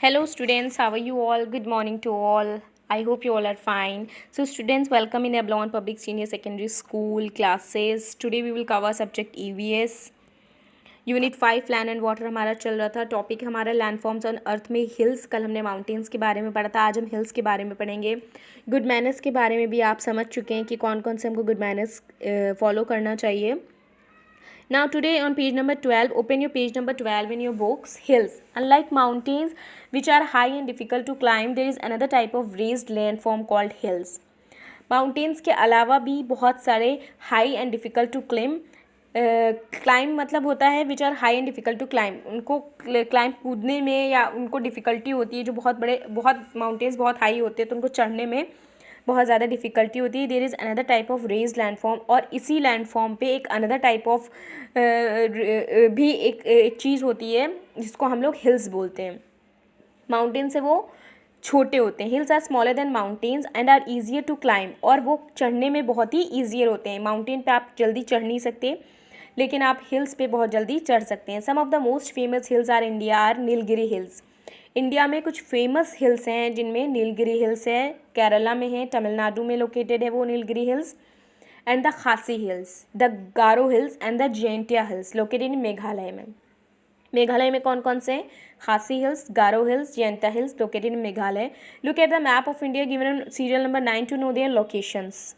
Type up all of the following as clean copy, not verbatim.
Hello students, how are you all? Good morning to all. I hope you all are fine. So students, welcome in Ablon Public Senior Secondary School classes. Today we will cover subject EVS. Unit 5 land and water हमारा चल रहा था. Topic हमारा landforms on earth में hills. कल हमने mountains के बारे में पढ़ा था. आज हम हिल्स के बारे में पढ़ेंगे. गुड मैनर्स के बारे में भी आप समझ चुके हैं कि कौन कौन से हमको गुड मैनर्स फॉलो करना चाहिए. Now today on page number 12, open your page number 12 in your books. Hills. Unlike mountains which are high and difficult to climb, there is another type of raised landform called hills. Mountains के अलावा भी बहुत सारे high and difficult to climb climb मतलब होता है which are high and difficult to climb. उनको climb कूदने में या उनको डिफ़िकल्टी होती है. जो बहुत माउंटेन्स बहुत हाई होते हैं तो उनको चढ़ने में बहुत ज़्यादा डिफ़िकल्टी होती है. There is another type of raised landform. और इसी लैंडफॉर्म पे एक अनदर टाइप ऑफ भी एक चीज़ होती है जिसको हम लोग हिल्स बोलते हैं. माउंटेन से वो छोटे होते हैं. Hills are smaller than mountains and are easier to climb. और वो चढ़ने में बहुत ही ईजियर होते हैं. माउंटेन पे आप जल्दी चढ़ नहीं सकते लेकिन आप हिल्स पे बहुत जल्दी चढ़ सकते हैं. Some of the most famous hills are India are Nilgiri hills. India में कुछ फेमस हिल्स हैं जिनमें नीलगिरी हिल्स है. केरला में है, तमिलनाडु में लोकेटेड है वो Nilgiri hills. And the Khasi hills, the Garo hills and the Jaintia hills located in Meghalaya में. मेघालय में कौन कौन से हैं? Khasi hills, Garo hills, Jaintia hills located in Meghalaya. Look at the map of India given on serial number 9 to know their locations.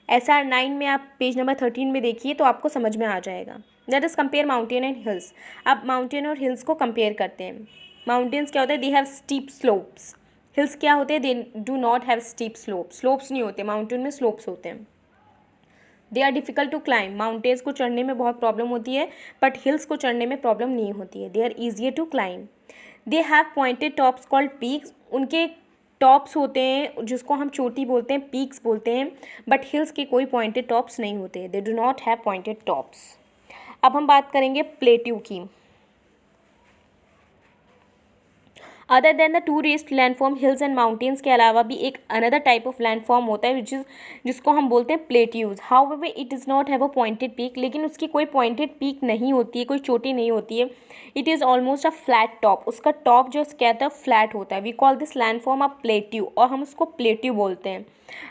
SR 9 में आप page number 13 में देखिए तो आपको समझ में आ जाएगा. Let us compare mountain and hills. अब माउंटेन और हिल्स को कंपेयर करते हैं. माउंटेन्स क्या होता है? They have steep slopes. Hills क्या होते हैं? They do not have steep slope. Slopes नहीं होते माउंटेन में, स्लोप्स होते हैं. They are difficult to climb. Mountains को चढ़ने में बहुत प्रॉब्लम होती है बट हिल्स को चढ़ने में प्रॉब्लम नहीं होती है. They are easier to climb. They have pointed tops called peaks. उनके टॉप्स होते हैं जिसको हम चोटी बोलते हैं, पीक्स बोलते हैं. बट हिल्स के कोई पॉइंटेड टॉप्स नहीं होते. दे do not have pointed tops. अब हम बात करेंगे प्लेट्यू की. Other than the two raised landform hills and mountains के अलावा भी एक अनदर टाइप ऑफ लैंडफॉर्म होता है जिसको हम बोलते हैं plateaus. However it is not have a pointed peak. लेकिन उसकी कोई पॉइंटेड पीक नहीं होती है, कोई चोटी नहीं होती है. It is almost a flat top. उसका टॉप जो कहता है फ्लैट होता है. We call this landform a plateau और हम उसको प्लेट्यू बोलते हैं.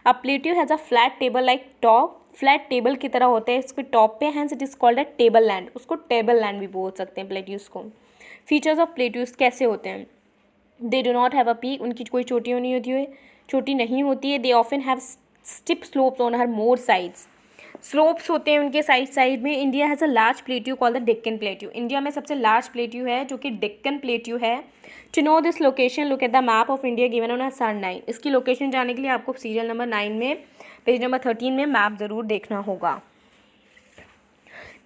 A plateau has a flat table like top. Flat table की तरह होता है इसके टॉप पे. Hence it is called a table land. उसको टेबल लैंड भी बोल सकते हैं प्लेट्यूज को. फीचर्स ऑफ प्लेट्यूज कैसे होते हैं? They do not have a peak. उनकी कोई चोटी नहीं होती है, चोटी नहीं होती है. They often have steep slopes on her more sides. Slopes होते हैं उनके साइड में. India has a large plateau called the Deccan plateau. India में सबसे लार्ज प्लेट्यू है जो कि डेक्कन प्लेट्यू है. To know this location look at the map of India given on SR 9. इसकी लोकेशन जाने के लिए आपको सीरियल नंबर 9 में पेज नंबर 13 में मैप ज़रूर देखना होगा.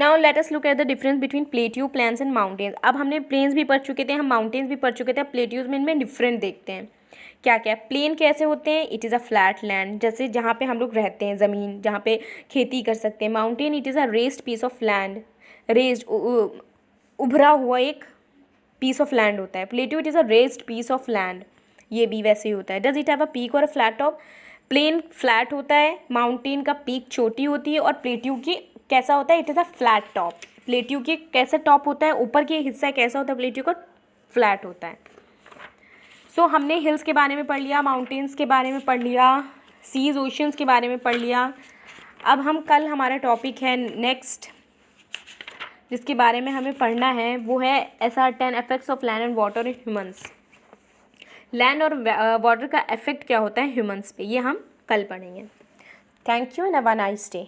Now let us look at the difference between plateau, plains and mountains. अब हमने प्लेन्स भी पढ़ चुके थे, हम माउंटेन्स भी पढ़ चुके थे. अब प्लेट्यूज में इनमें डिफरेंट देखते हैं क्या क्या. प्लेन कैसे होते हैं? It is a flat land, जैसे जहाँ पे हम लोग रहते हैं, ज़मीन जहाँ पे खेती कर सकते हैं. Mountain it is a raised piece of land. Raised उभरा हुआ एक पीस ऑफ लैंड होता है. Plateau it is a raised piece of land. ये भी वैसे ही होता है. Does it have a peak और a flat top? Plain flat होता है, माउंटेन का पीक छोटी होती है और प्लेट्यू की कैसा होता है? It is a flat top. Plateau की कैसा टॉप होता है? ऊपर की हिस्सा कैसा होता है प्लेट्यू का? फ्लैट होता है. सो हमने हिल्स के बारे में पढ़ लिया, माउंटेन्स के बारे में पढ़ लिया, सीज ओशंस के बारे में पढ़ लिया. अब हम कल हमारा टॉपिक है नेक्स्ट जिसके बारे में हमें पढ़ना है वो है SR 10 effects of land and water in humans. Land और वाटर का इफेक्ट क्या होता है ह्यूमन्स पे, ये हम कल पढ़ेंगे. Thank you and have a nice day.